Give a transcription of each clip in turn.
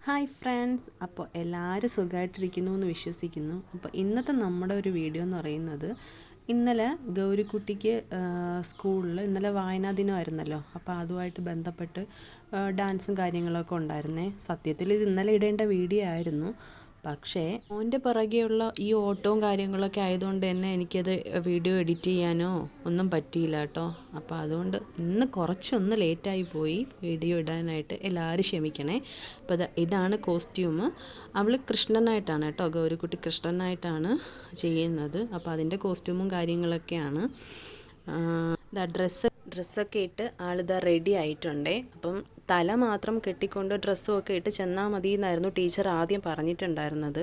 Hi friends, അപ്പോൾ എല്ലാവരും സുഖമായിട്ടിരിക്കുന്നു എന്ന് വിശ്വസിക്കുന്നു. അപ്പോൾ ഇന്നത്തെ നമ്മുടെ ഒരു വീഡിയോ എന്ന് പറയുന്നത്, ഇന്നലെ ഗൗരിക്കുട്ടിക്ക് സ്കൂളിൽ ഇന്നലെ വായനാ ദിനമായിരുന്നല്ലോ. അപ്പോൾ അതുമായിട്ട് ബന്ധപ്പെട്ട് ഡാൻസും കാര്യങ്ങളൊക്കെ ഉണ്ടായിരുന്നേ. സത്യത്തിൽ ഇത് ഇന്നലെ ഇടേണ്ട വീഡിയോ ആയിരുന്നു, പക്ഷേ മോൻ്റെ പിറകെയുള്ള ഈ ഓട്ടവും കാര്യങ്ങളൊക്കെ ആയതുകൊണ്ട് തന്നെ എനിക്കത് വീഡിയോ എഡിറ്റ് ചെയ്യാനോ ഒന്നും പറ്റിയില്ല കേട്ടോ. അപ്പോൾ അതുകൊണ്ട് ഇന്ന് കുറച്ചൊന്ന് ലേറ്റായി പോയി വീഡിയോ ഇടാനായിട്ട്, എല്ലാവരും ക്ഷമിക്കണേ. അപ്പോൾ ഇതാണ് കോസ്റ്റ്യൂം. അവൾ കൃഷ്ണനായിട്ടാണ് കേട്ടോ, ഗൗരിക്കുട്ടി കൃഷ്ണനായിട്ടാണ് ചെയ്യുന്നത്. അപ്പോൾ അതിൻ്റെ കോസ്റ്റ്യൂമും കാര്യങ്ങളൊക്കെയാണ്. ഡ്രസ്സൊക്കെ ഇട്ട് ആളിതാ റെഡി ആയിട്ടുണ്ടേ. അപ്പം തല മാത്രം കെട്ടിക്കൊണ്ട് ഡ്രസ്സും ഒക്കെ ഇട്ട് ചെന്നാൽ മതി എന്നായിരുന്നു ടീച്ചർ ആദ്യം പറഞ്ഞിട്ടുണ്ടായിരുന്നത്.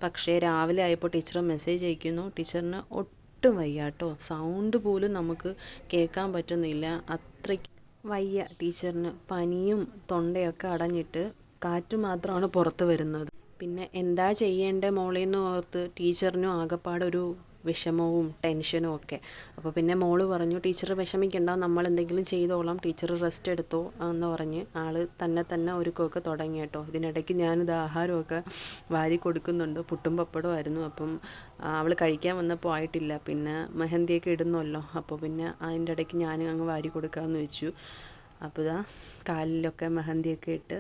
പക്ഷേ രാവിലെ ആയപ്പോൾ ടീച്ചർ മെസ്സേജ് അയക്കുന്നു, ടീച്ചറിന് ഒട്ടും വയ്യ കേട്ടോ, സൗണ്ട് പോലും നമുക്ക് കേൾക്കാൻ പറ്റുന്നില്ല, അത്രയ്ക്ക് വയ്യ ടീച്ചറിന്. പനിയും തൊണ്ടയൊക്കെ അടഞ്ഞിട്ട് കാറ്റ് മാത്രമാണ് പുറത്ത് വരുന്നത്. പിന്നെ എന്താ ചെയ്യേണ്ടേ മോളേന്ന് ഓർത്ത് ടീച്ചറിനും ആകെപ്പാടൊരു വിഷമവും ടെൻഷനും ഒക്കെ. അപ്പോൾ പിന്നെ മോള് പറഞ്ഞു, ടീച്ചർ വിഷമിക്കണ്ട, നമ്മൾ എന്തെങ്കിലും ചെയ്തോളാം, ടീച്ചർ റെസ്റ്റ് എടുത്തോ എന്ന് പറഞ്ഞ് ആൾ തന്നെ ഒരുക്കമൊക്കെ തുടങ്ങി കേട്ടോ. ഇതിനിടയ്ക്ക് ഞാനിത് ആഹാരമൊക്കെ വാരി കൊടുക്കുന്നുണ്ട്. പുട്ടും പപ്പടവും ആയിരുന്നു. അപ്പം അവൾ കഴിക്കാൻ വന്നപ്പോൾ ആയിട്ടില്ല. പിന്നെ മെഹന്തിയൊക്കെ ഇടുന്നല്ലോ, അപ്പോൾ പിന്നെ അതിൻ്റെ ഇടയ്ക്ക് ഞാൻ അങ്ങ് വാരി കൊടുക്കാമെന്ന് വെച്ചു. അപ്പോൾ ഇതാ കാലിലൊക്കെ മെഹന്തിയൊക്കെ ഇട്ട്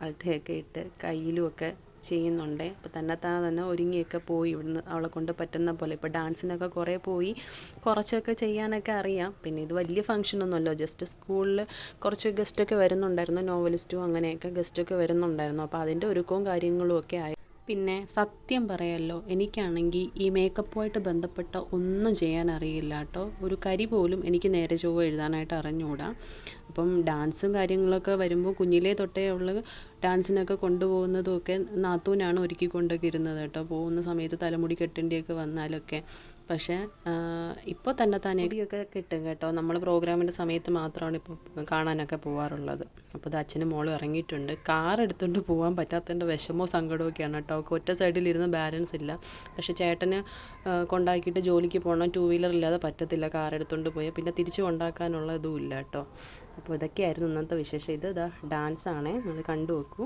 അൾട്ടയൊക്കെ ഇട്ട് കയ്യിലുമൊക്കെ ചെയ്യുന്നുണ്ട്. അപ്പോൾ തന്നെ ഒരുങ്ങിയൊക്കെ പോയി ഇവിടുന്ന് അവളെ കൊണ്ട് പറ്റുന്ന പോലെ. ഇപ്പോൾ ഡാൻസിനൊക്കെ കുറേ പോയി, കുറച്ചൊക്കെ ചെയ്യാനൊക്കെ അറിയാം. പിന്നെ ഇത് വലിയ ഫംഗ്ഷനൊന്നുമല്ലോ, ജസ്റ്റ് സ്കൂളിൽ കുറച്ച് ഗസ്റ്റൊക്കെ വരുന്നുണ്ടായിരുന്നു, നോവലിസ്റ്റും അങ്ങനെയൊക്കെ ഗസ്റ്റൊക്കെ വരുന്നുണ്ടായിരുന്നു. അപ്പോൾ അതിൻ്റെ ഒരുക്കവും കാര്യങ്ങളും ഒക്കെ ആയി. പിന്നെ സത്യം പറയാമല്ലോ, എനിക്കാണെങ്കിൽ ഈ മേക്കപ്പുമായിട്ട് ബന്ധപ്പെട്ട ഒന്നും ചെയ്യാൻ അറിയില്ല കേട്ടോ. ഒരു കരി പോലും എനിക്ക് നേരെ ചൊവ്വ എഴുതാനായിട്ട് അറിഞ്ഞുകൂടാ. അപ്പം ഡാൻസും കാര്യങ്ങളൊക്കെ വരുമ്പോൾ കുഞ്ഞിലേ തൊട്ടേ ഉള്ള ഡാൻസിനൊക്കെ കൊണ്ടുപോകുന്നതുമൊക്കെ നാത്തൂനാണ് ഒരുക്കിക്കൊണ്ടൊക്കെ ഇരുന്നത് കേട്ടോ. പോകുന്ന സമയത്ത് തലമുടി കെട്ടേണ്ടിയൊക്കെ വന്നാലൊക്കെ. പക്ഷേ ഇപ്പോൾ താനെയൊക്കെ കിട്ടും കേട്ടോ. നമ്മൾ പ്രോഗ്രാമിൻ്റെ സമയത്ത് മാത്രമാണ് ഇപ്പോൾ കാണാനൊക്കെ പോകാറുള്ളത്. അപ്പോൾ ഇത് അച്ഛനും മോളും ഇറങ്ങിയിട്ടുണ്ട്. കാർ എടുത്തുകൊണ്ട് പോകാൻ പറ്റാത്തതിൻ്റെ വിഷമവും സങ്കടമൊക്കെയാണ് കേട്ടോ. അവൾക്ക് ഒറ്റ സൈഡിലിരുന്ന് ബാലൻസ് ഇല്ല. പക്ഷേ ചേട്ടന് കൊണ്ടാക്കിയിട്ട് ജോലിക്ക് പോകണം, 2 വീലർ ഇല്ലാതെ പറ്റത്തില്ല. കാർ എടുത്തുകൊണ്ട് പോയാൽ പിന്നെ തിരിച്ച് കൊണ്ടാക്കാനുള്ള ഇതും ഇല്ല കേട്ടോ. അപ്പോൾ ഇതൊക്കെയായിരുന്നു ഇന്നത്തെ വിശേഷം. ഇതാ ഡാൻസാണേ, നമ്മൾ കണ്ടു നോക്കൂ.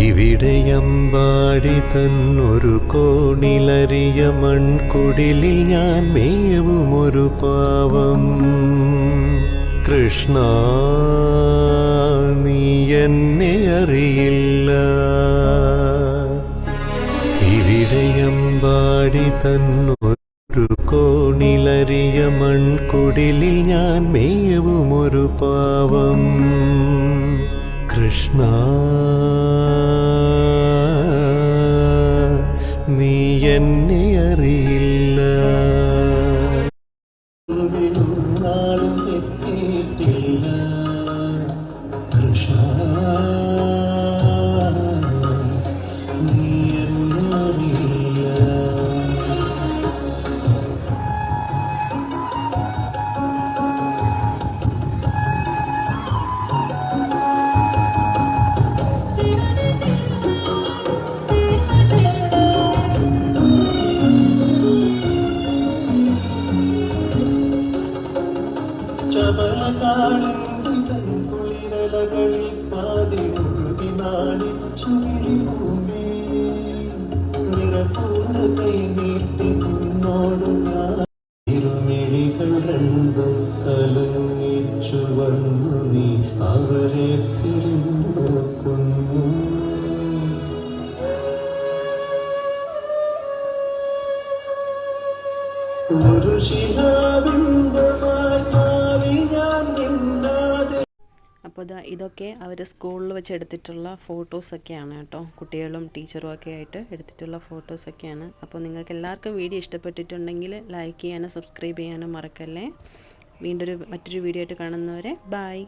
ഇവിടെയമ്പാടി തന്നൊരു കോണിലരിയ മൺകുടിലിൽ ഞാൻ മേവുമൊരു പാവം. കൃഷ്ണ നീ എന്നെ അറിയില്ല. ഇവിടെയമ്പാടി തന്നൊരു കോണിലരിയ മൺകുടിലിൽ ഞാൻ മേവുമൊരു പാവം. കൃഷ്ണ നീ എന്നെ അറിയില്ല. നാളും എത്തിയിട്ടില്ല. കൃഷ്ണ നീ എന്നെ അറിയില്ല. കുളിരലകളിൽ പാതി ഒഴുകി നാടിച്ചു വിഴിപൂമേ. നിറപൂർണ്ണ കൈ നീട്ടി മുന്നോടു ഇരുമിഴികൾ രണ്ടും കലങ്ങിച്ചു വന്നു. നീ അവരെ തിരിഞ്ഞു കൊന്നു. ഒരു ശിലാബിംബമായി മാറി ഞാൻ നിന്നാതെ. അപ്പോൾ ഇതൊക്കെ അവർ സ്കൂളിൽ വെച്ച് എടുത്തിട്ടുള്ള ഫോട്ടോസൊക്കെയാണ് കേട്ടോ. കുട്ടികളും ടീച്ചറും ഒക്കെ ആയിട്ട് എടുത്തിട്ടുള്ള ഫോട്ടോസൊക്കെയാണ്. അപ്പോൾ നിങ്ങൾക്ക് എല്ലാവർക്കും വീഡിയോ ഇഷ്ടപ്പെട്ടിട്ടുണ്ടെങ്കിൽ ലൈക്ക് ചെയ്യാനും സബ്സ്ക്രൈബ് ചെയ്യാനും മറക്കല്ലേ. മറ്റൊരു വീഡിയോ ആയിട്ട് കാണുന്നവരെ ബൈ.